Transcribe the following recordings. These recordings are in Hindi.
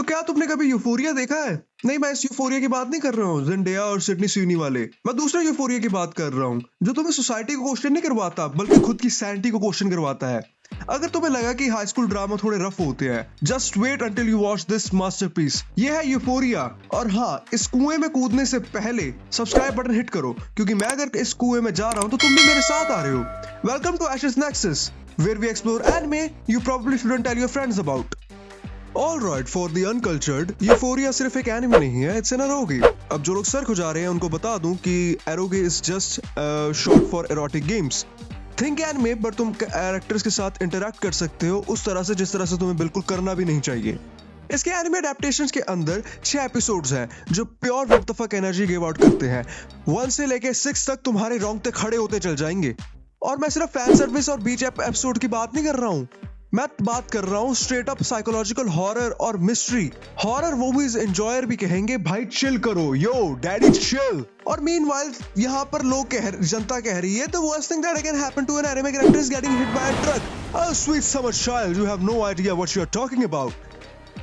क्या तुमने कभी यूफोरिया देखा है? नहीं, मैं इस यूफोरिया की बात नहीं कर रहा हूँ ज़ेंडेया और सिडनी स्वीनी वाले। मैं दूसरे यूफोरिया की बात कर रहा हूँ जो तुम्हें सोसाइटी को क्वेश्चन नहीं करवाता बल्कि खुद की सैनिटी को क्वेश्चन करवाता है। अगर तुम्हें लगा कि हाई स्कूल ड्रामा थोड़े रफ होते हैं, just wait until you watch this masterpiece. ये है यूफोरिया। और हाँ, इस कुएं में कूदने से पहले सब्सक्राइब बटन हिट करो, क्योंकि मैं अगर इस कुएं में जा रहा हूँ तो तुम भी मेरे साथ आ रहे हो। Welcome to Ashes Nexus, where we explore anime you probably shouldn't tell your friends about. Alright, for the uncultured, euphoria सिर्फ एक एनिमे नहीं है, it's an eroge. अब जो लोग सर खुजा रहे हैं उनको बता दूं कि eroge is just short for erotic games. Think anime, but तुम कैरेक्टर्स के साथ इंटरैक्ट कर सकते हो उस तरह से जिस तरह से तुम्हें बिल्कुल करना भी नहीं चाहिए। इसके एनिमे अडेप्टेशंस के अंदर 6 एपिसोड्स हैं जो pure what the fuck energy give out करते हैं। 1 से लेके 6 तक तुम्हारे रोंगटे खड़े होते चल जाएंगे। और मैं सिर्फ फैन सर्विस और बीच एपिसोड की बात नहीं कर रहा हूँ, मैं बात कर रहा हूँ स्ट्रेट अप साइकोलॉजिकल हॉरर और मिस्ट्री। हॉरर मूवीज एंजॉयर भी कहेंगे भाई चिल करो, यो डैडी चिल। और मीनवाइल यहाँ पर जनता कह रही है the worst thing that can happen to an anime character is getting hit by a truck. Oh sweet summer child, you have no idea what you are talking about.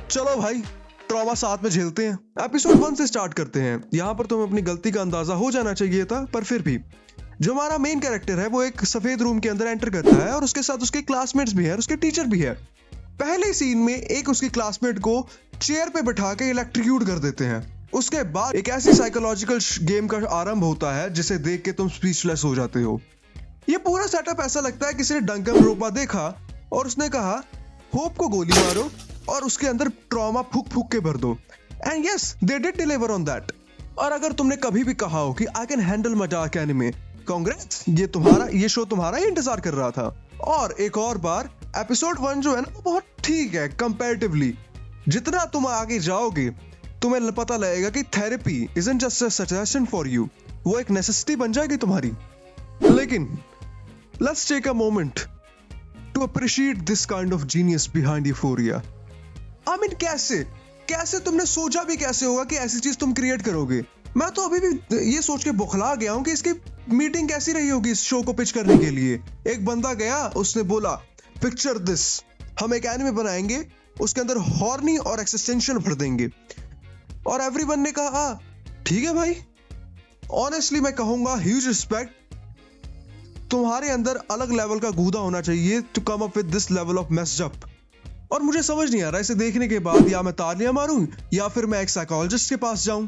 चलो भाई, ट्रॉमा साथ में झेलते हैं। एपिसोड 1 से स्टार्ट करते हैं। यहाँ पर तुम्हें अपनी गलती का अंदाजा हो जाना चाहिए था, पर फिर भी जो हमारा मेन कैरेक्टर है वो एक सफेद रूम के अंदर एंटर करता है और उसके साथ उसके क्लासमेट्स भी हैं, उसके टीचर भी है। पहले सीन में एक उसकी क्लासमेट को चेयर पे बिठा के इलेक्ट्रिक्यूट कर देते हैं। उसके बाद एक ऐसी साइकोलॉजिकल गेम का आरंभ होता है जिसे देख के तुम स्पीचलेस हो जाते हो। ये पूरा सेटअप ऐसा लगता है किसी ने डंकनरोपा देखा और उसने कहा होप को गोली मारो और उसके अंदर ट्रॉमा फूक फूक के भर दो। And yes, they did deliver on that. और अगर तुमने कभी भी कहा हो कि I can handle my dark anime, Congress, ये शो तुम्हारा ही इंतजार कर रहा था। और एक और बार एपिसोड 1 जो है ना वो बहुत ठीक है कंपैरेटिवली। जितना तुम आगे जाओगे तुम्हें पता लगेगा कि therapy isn't just a suggestion for you, वो एक नेसेसिटी बन जाएगी तुम्हारी। लेकिन let's take a moment to appreciate this kind of genius behind Euphoria. I mean कैसे तुमने सोचा भी कैसे होगा कि ऐसी चीज तुम क्रिएट करोगे? मैं तो अभी भी ये सोच के बौखला गया हूँ कि इसकी मीटिंग कैसी रही होगी इस शो को पिच करने के लिए। एक बंदा गया, उसने बोला पिक्चर दिस, हम एक एनिमे बनाएंगे, उसके अंदर हॉर्नी और एक्सिस्टेंशियल भर देंगे। और एवरीवन ने कहा ठीक है भाई। ऑनेस्टली मैं कहूंगा ह्यूज रिस्पेक्ट, तुम्हारे अंदर अलग लेवल का गूदा होना चाहिए to come up with this level of messed up. और मुझे समझ नहीं आ रहा इसे देखने के बाद या मैं तालियां मारूं या फिर मैं एक साइकोलॉजिस्ट के पास जाऊं।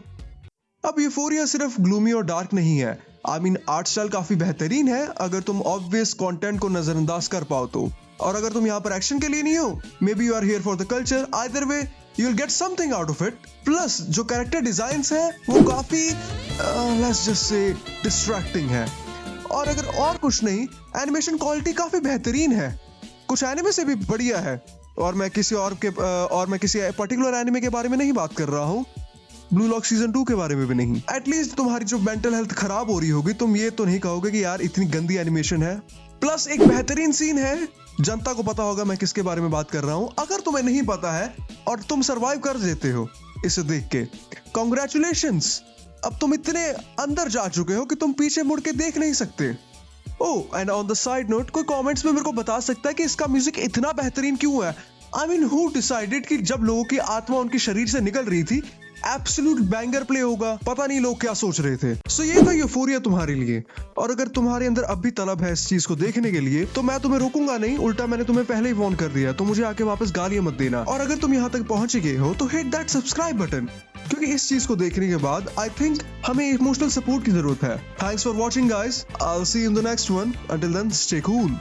अब यूफोरिया सिर्फ ग्लूमी और डार्क नहीं है। आई मीन आर्ट स्टाइल काफी बेहतरीन है अगर तुम ऑब्वियस कंटेंट को नजरअंदाज कर पाओ तो। और अगर तुम यहाँ पर एक्शन के लिए नहीं हो, maybe you are here for the culture, either way you will get something out of it. Plus जो कैरेक्टर डिजाइन्स है वो काफी लेट्स जस्ट से डिस्ट्रैक्टिंग है। और अगर और कुछ नहीं, एनिमेशन क्वालिटी काफी बेहतरीन है, कुछ एनिमे से भी बढ़िया है। और मैं किसी पर्टिकुलर एनिमे के बारे में नहीं बात कर रहा हूँ, ब्लू लॉक सीजन 2 के बारे में भी नहीं। एटलीस्ट तुम्हारी जो मेंटल हेल्थ खराब हो रही होगी तुम ये तो नहीं कहोगे कि यार इतनी गंदी एनिमेशन है। प्लस एक बेहतरीन सीन है, जनता को पता होगा मैं किसके बारे में बात कर रहा हूँ। अगर तुम्हें नहीं पता है और तुम सरवाइव कर देते हो इसे देख के, कांग्रेचुलेशंस, अब तुम इतने अंदर जा चुके हो कि तुम पीछे मुड़ के देख नहीं सकते। Oh, and on the side note, कोई कमेंट्स में मेरे को बता सकता है कि इसका म्यूजिक इतना बेहतरीन क्यों है? आई मीन हु डिसाइडेड कि जब लोगों की आत्मा उनके शरीर से निकल रही थी एब्सोल्यूट बैंगर प्ले होगा? पता नहीं लोग क्या सोच रहे थे। सो ये था यूफोरिया तुम्हारे लिए। और अगर तुम्हारे अंदर अब भी तलब है इस चीज को देखने के लिए तो मैं तुम्हें रोकूंगा नहीं, उल्टा मैंने तुम्हें पहले ही वार्न कर दिया, तो मुझे आके वापस गालियां मत देना। और अगर तुम यहाँ तक पहुंच गए हो तो हिट दैट सब्सक्राइब बटन, क्योंकि इस चीज को देखने के बाद आई थिंक हमें इमोशनल सपोर्ट की जरूरत है। Thanks for watching guys, I will see you in the next one. Until then stay cool.